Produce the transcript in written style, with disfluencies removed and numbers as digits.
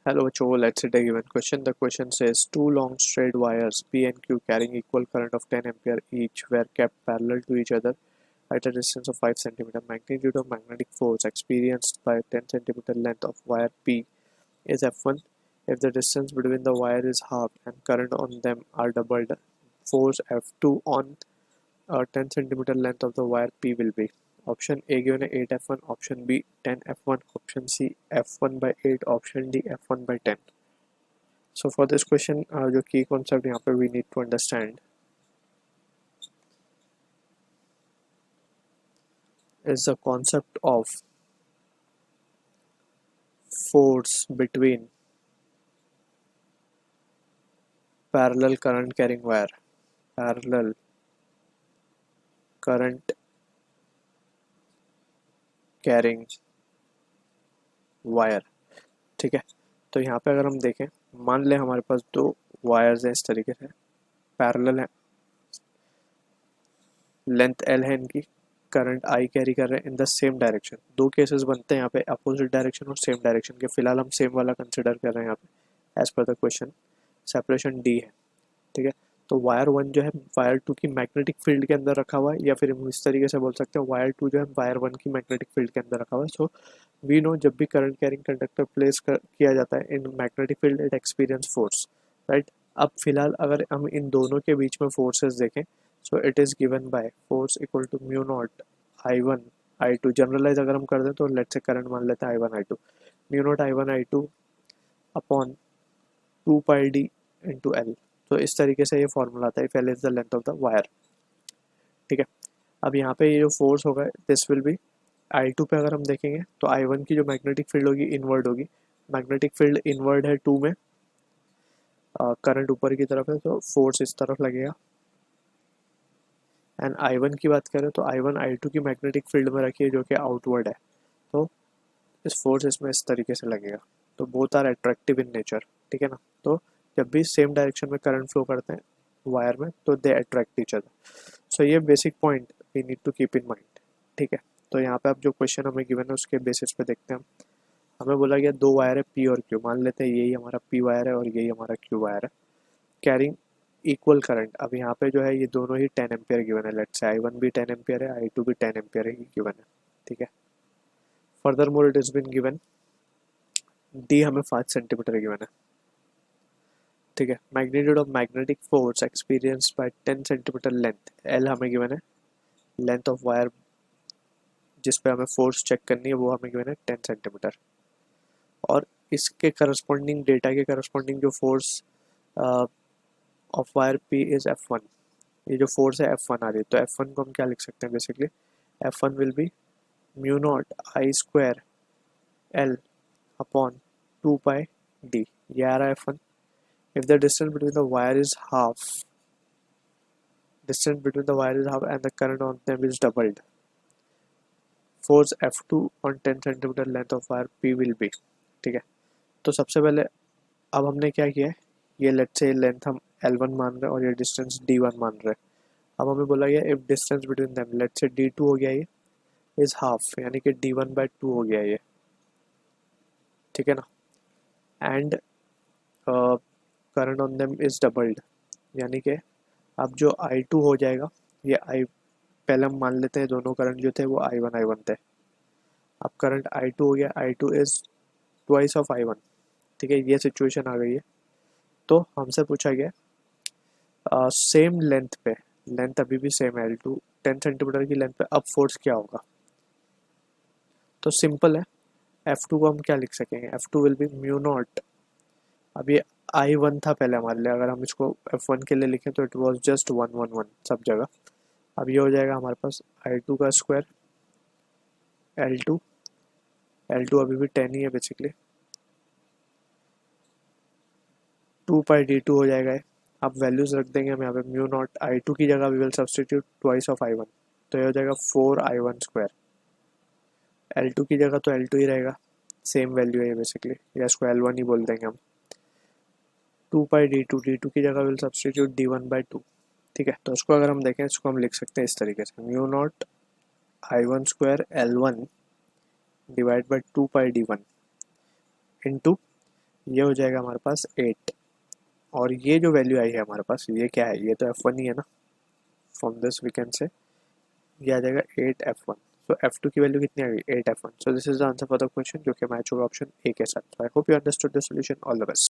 Hello, Joe. Let's take a given question. The question says two long straight wires P and Q carrying equal current of 10 ampere each were kept parallel to each other at a distance of 5 cm. Magnitude of magnetic force experienced by 10 cm length of wire P is F1. If the distance between the wire is halved and current on them are doubled, force F2 on 10 cm length of the wire P will be. Option A given है 8 F1, option B 10 F1, option C F1 by 8, option D F1 by 10. So for this question, जो key concept यहाँ पे we need to understand is the concept of force between parallel current carrying wire, parallel current carrying wire. ठीक है, तो यहाँ पे अगर हम देखें, मान लें हमारे पास दो वायर्स हैं इस तरीके से, पैरेलल है, लेंथ L है इनकी, करंट I कैरी कर रहे हैं इन द सेम डायरेक्शन. दो केसेस बनते हैं यहाँ पे, अपोजिट डायरेक्शन और सेम डायरेक्शन के. फिलहाल हम सेम वाला कंसिडर कर रहे हैं यहाँ पे as per the question. Separation D है. ठीक है, तो वायर 1 जो है वायर 2 की मैग्नेटिक फील्ड के अंदर रखा हुआ है, या फिर हम इस तरीके से बोल सकते हैं वायर 2 जो है वायर 1 की मैग्नेटिक फील्ड के अंदर रखा हुआ है. सो वी नो जब भी करंट कैरिंग कंडक्टर प्लेस किया जाता है in magnetic field it experience force, right. अब फिलहाल अगर हम इन दोनों के बीच में फोर्सेस देखें, so it is given by force equal to mu naught I1 I2. Generalise अगर हम कर दें तो लेट्स से करंट मान लेते हैं I1 I2, mu naught I1 I2 upon 2 पाई डी इंटू एल. तो इस तरीके से ये फॉर्मूला आता है if L is the length of the wire. ठीक है, अब यहाँ पे ये जो फोर्स होगा दिस विल बी I2 पे. अगर हम देखेंगे तो I1 की जो मैग्नेटिक फील्ड होगी इनवर्ड होगी. मैग्नेटिक फील्ड इनवर्ड है 2 में, करंट ऊपर की तरफ है तो फोर्स इस तरफ लगेगा. एंड I1 की बात करें तो I1 I2 की मैग्नेटिक फील्ड में रखी है जो कि आउटवर्ड है, तो इस फोर्स इसमें इस तरीके से लगेगा. तो both are attractive in nature. ठीक है ना, तो जब भी सेम डायरेक्शन में करंट फ्लो करते हैं वायर में तो they attract each other. So ये basic point we need to keep in mind. ठीक है, तो यहाँ पे अब जो क्वेश्चन हमें गिवन है उसके बेसिस पे देखते हैं. हमें बोला गया दो वायर है पी और क्यू. मान लेते हैं यही हमारा पी वायर है और यही हमारा क्यू वायर है, कैरिंग इक्वल करंट. अब यहाँ पे जो है ये दोनों ही 10 एम्पियर गिवन है. लेट्स से I1 भी 10 एम्पियर है, I2 भी 10 एम्पियर है गिवन है. ठीक है, further more it is been given D हमें 5 सेंटीमीटर गिवन है. ठीक है, magnitude of magnetic force experience by 10 centimetre length L हमें गिवन है. लेंथ ऑफ वायर जिस पे हमें फोर्स चेक करनी है वो हमें गिवन है 10 सेंटीमीटर. और इसके करस्पॉन्डिंग डेटा के करस्पॉन्डिंग जो force of wire P is F1. ये जो फोर्स है F1 आ रही है, तो F1 को हम क्या लिख सकते हैं basically, F1 will be mu not I square L upon 2 pi D. ये आ रहा है F1. if the distance between the wire is half and the current on them is doubled, force F2 on 10 cm length of wire P will be. ठीक है, तो सबसे पहले अब हमने क्या किया है, ये लेट्स से लेंथ हम L1 मान रहे हैं और ये डिस्टेंस D1 मान रहे हैं. अब हमें बोला गया if distance between them let's say D2 हो गया, ये इज हाफ, यानी कि D1/2 हो गया ये. ठीक है ना, and current on them is doubled, यानी कि अब जो I2 हो जाएगा, ये पहले हम मान लेते हैं दोनों करंट जो थे वो I1 थे. अब करंट I2 हो गया, I2 is twice of I1. ठीक है, ये सिचुएशन आ गई है. तो हमसे पूछा गया सेम लेंथ पे, लेंथ अभी भी सेम है L2 10 सेंटीमीटर की लेंथ पे, अब फोर्स क्या होगा. तो सिंपल है, F2 को हम क्या लिख सकेंगे, F2 will be mu naught. अब ये I1 था पहले हमारे लिए, अगर हम इसको F1 के लिए लिखें तो इट वाज जस्ट 1 सब जगह. अब ये हो जाएगा हमारे पास I2 का स्क्वायर L2 अभी भी 10 ही है बेसिकली, 2 पाई D2 हो जाएगा. अब वैल्यूज रख देंगे हम यहाँ पे, म्यू नॉट I2 की जगह we will substitute twice of I1, तो ये हो जाएगा 4I1 स्क्वायर. L2 की जगह तो L2 ही रहेगा, सेम वैल्यू है ये बेसिकली, या इसको L1 ही बोल देंगे हम. 2 पाई D2 की जगह विल सब्सटीट्यूट D1/2. ठीक है, तो उसको अगर हम देखें इसको हम लिख सकते हैं इस तरीके से, mu naught I1 square L1 divide by 2 pi D1 into ये हो जाएगा हमारे पास 8, और ये जो वैल्यू आई है हमारे पास ये क्या है, ये तो F1 ही है ना, from this we can say ये आ जाएगा 8F1। सो F2 की वैल्यू कितनी आ गई, 8F1। So this is the answer for the question, जो कि मैच होगा ऑप्शन ए के साथ। I hope you understood the solution. All the best.